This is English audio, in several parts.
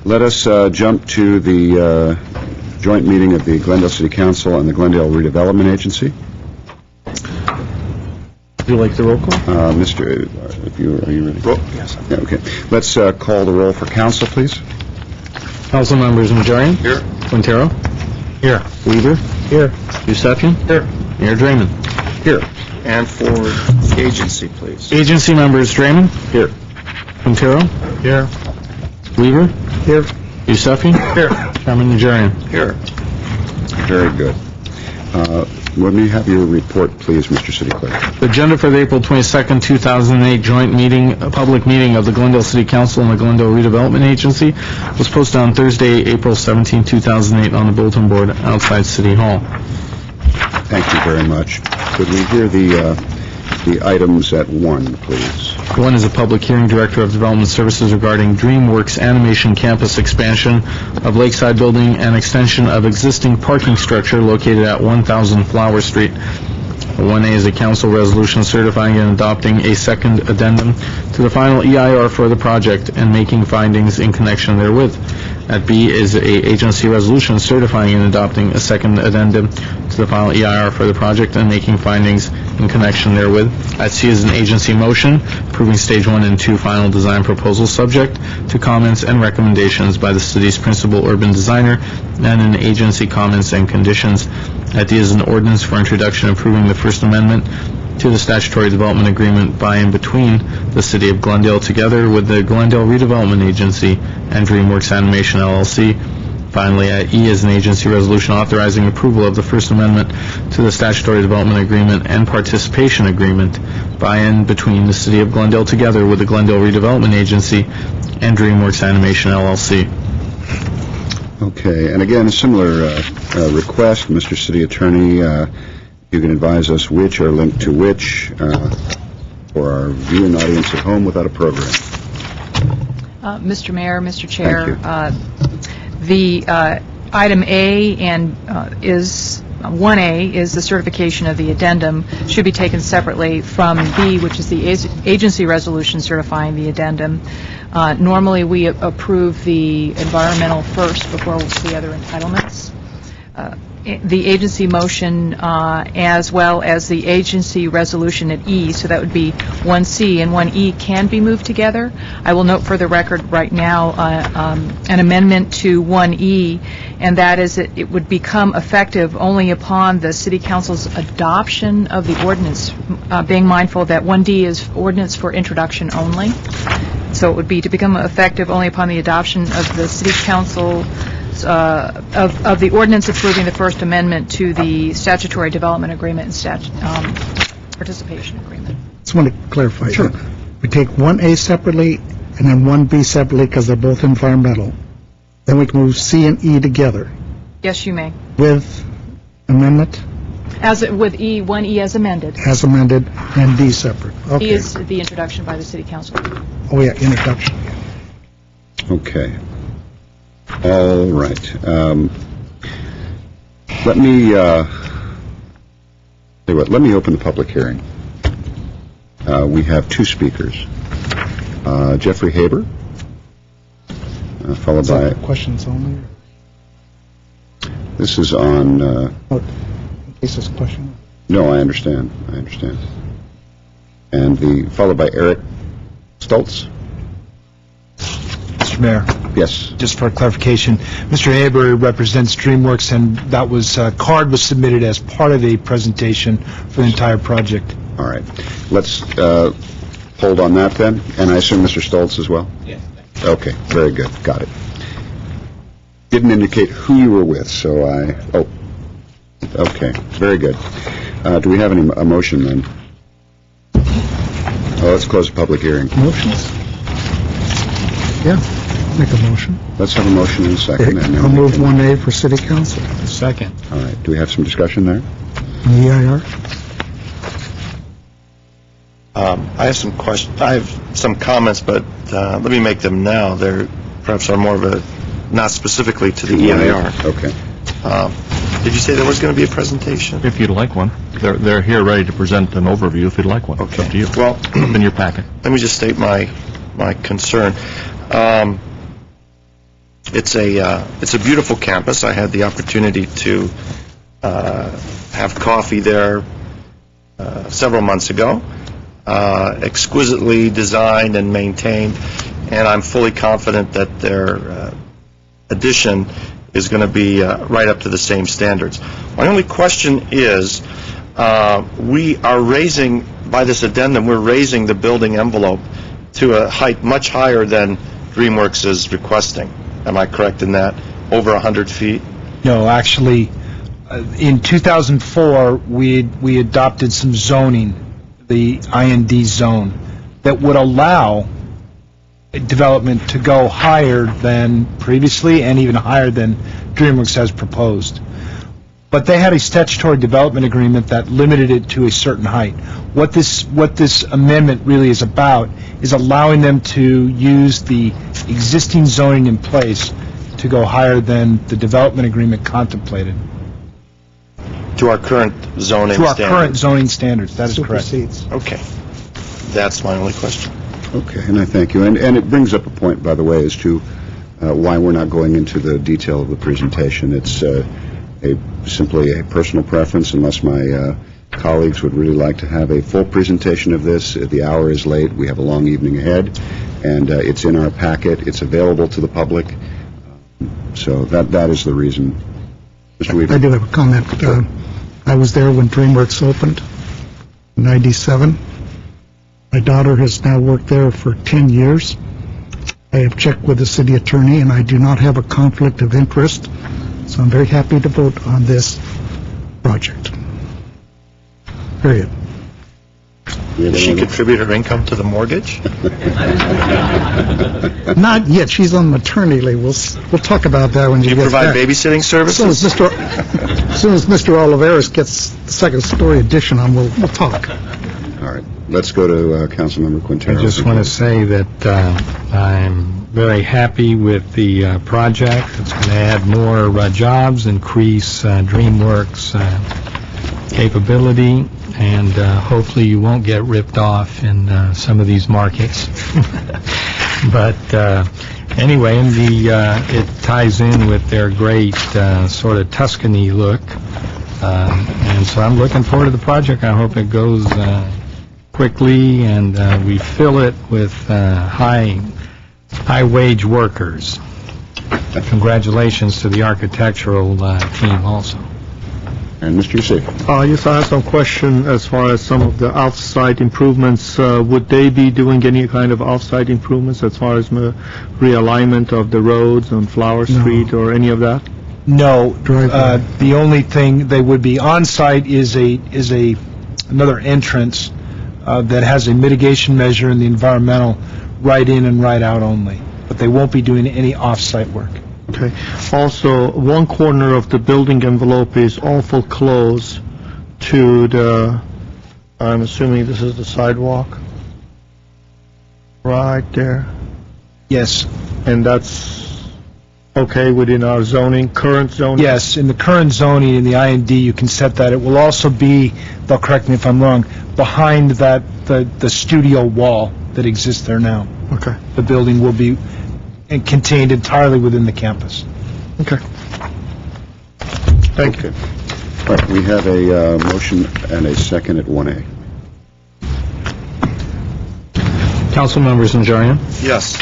Let us jump to the joint meeting of the Glendale City Council and the Glendale Redevelopment Agency. Would you like the roll call? Mr. Are you ready? Yes. Yeah, okay. Let's call the roll for council, please. Council members Najarian? Here. Quintero? Here. Weaver? Here. Yusefian? Here. Mayor Draymond? Here. And for agency, please. Agency members Draymond? Here. Quintero? Here. Weaver? Here. Yusefian? Here. Chairman Najarian? Here. Very good. Let me have your report, please, Mr. City Clerk. The agenda for the April 22nd, 2008 joint meeting, public meeting of the Glendale City Council and the Glendale Redevelopment Agency was posted on Thursday, April 17, 2008 on the bulletin board outside City Hall. Thank you very much. Could we hear the items at 1, please? One is a public hearing, Director of Development Services regarding DreamWorks Animation Campus expansion of Lakeside Building and extension of existing parking structure located at 1000 Flower Street. 1A is a council resolution certifying and adopting a second addendum to the final EIR for the project and making findings in connection therewith. At B is a agency resolution certifying and adopting a second addendum to the final EIR for the project and making findings in connection therewith. At C is an agency motion approving stage 1 and 2 final design proposals subject to comments and recommendations by the city's principal urban designer and an agency comments and conditions. At D is an ordinance for introduction approving the First Amendment to the statutory development agreement by and between the City of Glendale together with the Glendale Redevelopment Agency and DreamWorks Animation LLC. Finally, at E is an agency resolution authorizing approval of the First Amendment to the statutory development agreement and participation agreement by and between the City of Glendale together with the Glendale Redevelopment Agency and DreamWorks Animation LLC. Okay, and again, a similar request, Mr. City Attorney. You can advise us which are linked to which for our viewing audience at home without a program. Mr. Mayor, Mr. Chair, Thank the item A and is 1A is the certification of the addendum should be taken separately from B, which is the agency resolution certifying the addendum. Normally, we approve the environmental first before the other entitlements. The agency motion as well as the agency resolution at E, so that would be 1C and 1E can be moved together. I will note for the record right now an amendment to 1E, and that is that it would become effective only upon the City Council's adoption of the ordinance, being mindful that 1D is ordinance for introduction only. So it would be to become effective only upon the adoption of the City Council of the ordinance approving the First Amendment to the statutory development agreement and participation agreement. Just want to clarify. Sure. We take 1A separately and then 1B separately because they're both environmental. Then we can move C and E together Yes, you may. with amendment With E, 1E as amended. as amended and D separate. Okay. E is the introduction by the City Council. Oh, yeah, introduction. Okay. All right. Let me open the public hearing. We have 2 speakers. Jeffrey Haber, followed Is that by... questions only? This is on... In case there's a question. No, I understand. And followed by Eric Stoltz. Mr. Mayor, Yes. just for clarification, Mr. Haber represents DreamWorks, and that card was submitted as part of the presentation for the entire project. All right. Let's hold on that then. And I assume Mr. Stoltz as well? Yes. Okay, very good. Got it. Didn't indicate who you were with, so okay, very good. Do we have a motion then? Let's close the public hearing. Motions? Yeah, make a motion. Let's have a motion in a second. And then I'll we move can- 1A for City Council. Second. All right. Do we have some discussion there? And the EIR? I have some questions. I have some comments, but let me make them now. They're perhaps are more of a not specifically to the EIR. Okay. Did you say there was going to be a presentation? If you'd like one. They're here ready to present an overview if you'd like one. It's up to you. Well, in your packet. let me just state my concern. It's a beautiful campus. I had the opportunity to have coffee there several months ago. Exquisitely designed and maintained, and I'm fully confident that their addition is going to be right up to the same standards. My only question is, we are raising, by this addendum, we're raising the building envelope to a height much higher than DreamWorks is requesting. Am I correct in that? Over 100 feet? No, actually, in 2004, we adopted some zoning, the IND zone, that would allow development to go higher than previously and even higher than DreamWorks has proposed. But they had a statutory development agreement that limited it to a certain height. What this amendment really is about is allowing them to use the existing zoning in place to go higher than the development agreement contemplated. To our current zoning To our standards? current zoning standards, that is correct. Supersedes. Okay. That's my only question. Okay, and I thank you. And it brings up a point, by the way, as to why we're not going into the detail of the presentation. It's simply a personal preference, unless my colleagues would really like to have a full presentation of this. The hour is late. We have a long evening ahead, and it's in our packet. It's available to the public. So that is the reason. Mr. Weaver? I do have a comment. I was there when DreamWorks opened in '97. My daughter has now worked there for 10 years. I have checked with the city attorney, and I do not have a conflict of interest, so I'm very happy to vote on this project. Period. Does she contribute her income to the mortgage? Not yet. She's on maternity leave. We'll talk about that when Do she you gets provide back. babysitting As soon as services? Mr. Oliveris gets the second-story addition on, we'll talk. All right. Let's go to Councilmember Quintero. I just want to say that I'm very happy with the project. It's going to add more jobs, increase DreamWorks capability, and hopefully you won't get ripped off in some of these markets. But anyway, it ties in with their great sort of Tuscany look. And so I'm looking forward to the project. I hope it goes quickly, and we fill it with high-wage workers. Congratulations to the architectural team also. And Mr. Yusef. Yes, I have some question as far as some of the off-site improvements. Would they be doing any kind of off-site improvements as far as realignment of the roads on Flower Street or any of that? No, the only thing they would be on-site is another entrance that has a mitigation measure in the environmental right in and right out only, but they won't be doing any off-site work. Okay. Also, one corner of the building envelope is awful close to the, I'm assuming this is the sidewalk, right there, Yes, and that's okay within our zoning, current zoning? yes, in the current zoning, in the IND, you can set that. It will also be, they'll correct me if I'm wrong, behind that, the studio wall that exists there now. Okay. The building will be contained entirely within the campus. Okay. Thank you. All right, we have a motion and a second at 1A. Council members Najarian, Yes.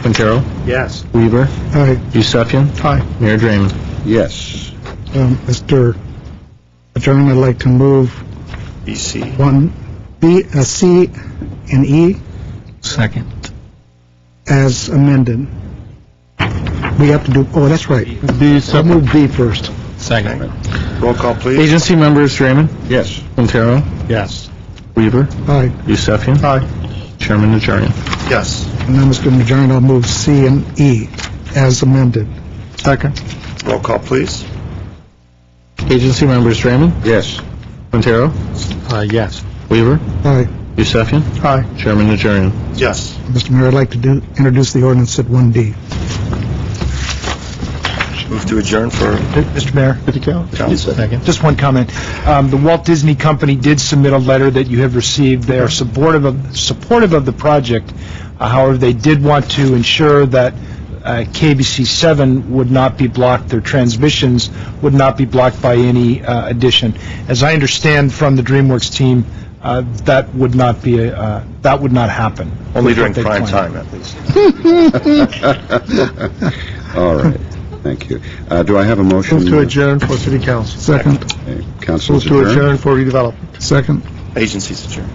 Quintero, Yes. Weaver, Aye. Yusefian. Aye. Mayor Draymond. Yes. Mr. Attorney, I'd like to move BC. C and E Second. as amended. We have to do, that's right. B I'll separate. move B first. Second. Roll call, please. Agency members Draymond, Yes. Quintero, Yes. Weaver, Aye. Yusefian. Aye. Chairman Najarian. Yes. And now, Mr. Najarian, I'll move C and E as amended. Second. Roll call, please. Agency members Draymond, Yes. Quintero, Yes. Weaver, Aye. Yusefian. Aye. Chairman Najarian. Yes. Mr. Mayor, I'd like to introduce the ordinance at 1D. Move to adjourn for Mr. Mayor? council. Just one comment. The Walt Disney Company did submit a letter that you have received. They are supportive of the project. However, they did want to ensure that KBC7 would not be blocked, their transmissions would not be blocked by any addition. As I understand from the DreamWorks team, that would not happen. Only with during what they prime plan. time, at least. All right, thank you. Do I have a motion? Move to adjourn for city council. Second. Okay, Council Move is to adjourned. adjourn for redevelopment. Second. Agencies adjourned.